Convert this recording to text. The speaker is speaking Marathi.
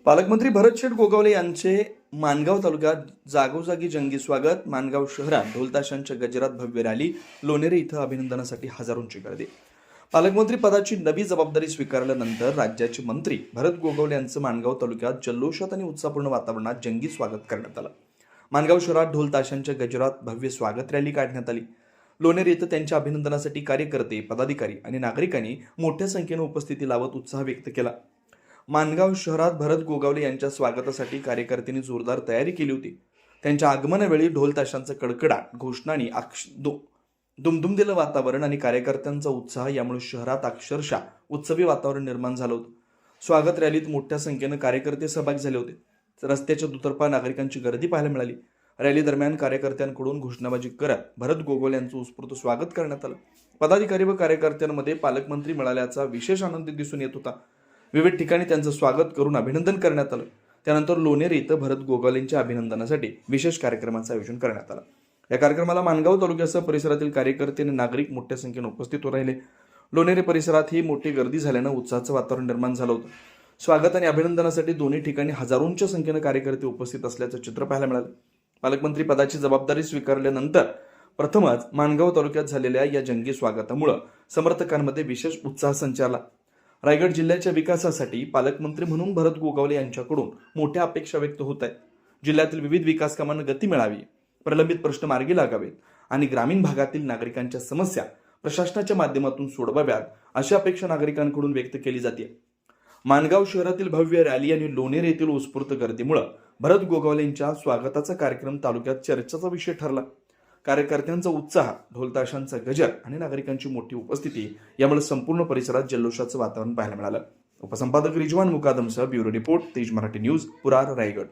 पालकमंत्री भरतशेठ गोगावले यांचे माणगाव तालुक्यात जागोजागी जंगी स्वागत. माणगाव शहरात ढोलताशांच्या गजरात भव्य रॅली. लोणेरे इथं अभिनंदनासाठी हजारोंची गर्दी. पालकमंत्री पदाची नवी जबाबदारी स्वीकारल्यानंतर राज्याचे मंत्री भरत गोगावले यांचं माणगाव तालुक्यात जल्लोषात आणि उत्साहपूर्ण वातावरणात जंगी स्वागत करण्यात आलं. माणगाव शहरात ढोलताशांच्या गजरात भव्य स्वागत रॅली काढण्यात आली. लोणेरे इथं त्यांच्या अभिनंदनासाठी कार्यकर्ते, पदाधिकारी आणि नागरिकांनी मोठ्या संख्येने उपस्थिती लावत उत्साह व्यक्त केला. माणगाव शहरात भरत गोगावले यांच्या स्वागतासाठी कार्यकर्त्यांनी जोरदार तयारी केली होती. त्यांच्या आगमनावेळी ढोल ताशांचा कडकडाट, घोषणांनी दुमदुमलेलं वातावरण आणि कार्यकर्त्यांचा उत्साह यामुळे शहरात अक्षरशः उत्सवी वातावरण निर्माण झालं होतं. स्वागत रॅलीत मोठ्या संख्येनं कार्यकर्ते सहभागी झाले होते. रस्त्याच्या दुतर्फा नागरिकांची गर्दी पाहायला मिळाली. रॅली दरम्यान कार्यकर्त्यांकडून घोषणाबाजी करत भरत गोगावले यांचं उत्स्फूर्त स्वागत करण्यात आलं. पदाधिकारी व कार्यकर्त्यांमध्ये पालकमंत्री मिळाल्याचा विशेष आनंद दिसून येत होता. विविध ठिकाणी त्यांचं स्वागत करून अभिनंदन करण्यात आलं. त्यानंतर लोणेरे इथं भरत गोगावलेंच्या अभिनंदनासाठी विशेष कार्यक्रमाचं आयोजन करण्यात आलं. या कार्यक्रमाला माणगाव तालुक्यासह परिसरातील कार्यकर्ते आणि नागरिक मोठ्या संख्येने उपस्थित राहिले. लोणेरे परिसरात ही मोठी गर्दी झाल्यानं उत्साहाचं वातावरण निर्माण झालं होतं. स्वागत आणि अभिनंदनासाठी दोन्ही ठिकाणी हजारोंच्या संख्येनं कार्यकर्ते उपस्थित असल्याचं चित्र पाहायला मिळालं. पालकमंत्री पदाची जबाबदारी स्वीकारल्यानंतर प्रथमच माणगाव तालुक्यात झालेल्या या जंगी स्वागतामुळे समर्थकांमध्ये विशेष उत्साह संचारला. रायगड जिल्ह्याच्या विकासासाठी पालकमंत्री म्हणून भरत गोगावले यांच्याकडून मोठ्या अपेक्षा व्यक्त होत आहेत. जिल्ह्यातील विविध विकास कामांना गती मिळावी, प्रलंबित प्रश्न मार्गी लागावेत आणि ग्रामीण भागातील नागरिकांच्या समस्या प्रशासनाच्या माध्यमातून सोडवाव्यात अशी अपेक्षा नागरिकांकडून व्यक्त केली जाते. माणगाव शहरातील भव्य रॅली आणि लोणेरे येथील उत्स्फूर्त गर्दीमुळे भरत गोगावले यांच्या स्वागताचा कार्यक्रम तालुक्यात चर्चेचा विषय ठरला. कार्यकर्त्यांचा उत्साह, ढोलताशांचा गजर आणि नागरिकांची मोठी उपस्थिती यामुळे संपूर्ण परिसरात जल्लोषाचं वातावरण पाहायला मिळालं. उपसंपादक रिजवान मुकादमसह ब्युरो रिपोर्ट, तेज मराठी न्यूज, पुरार, रायगड.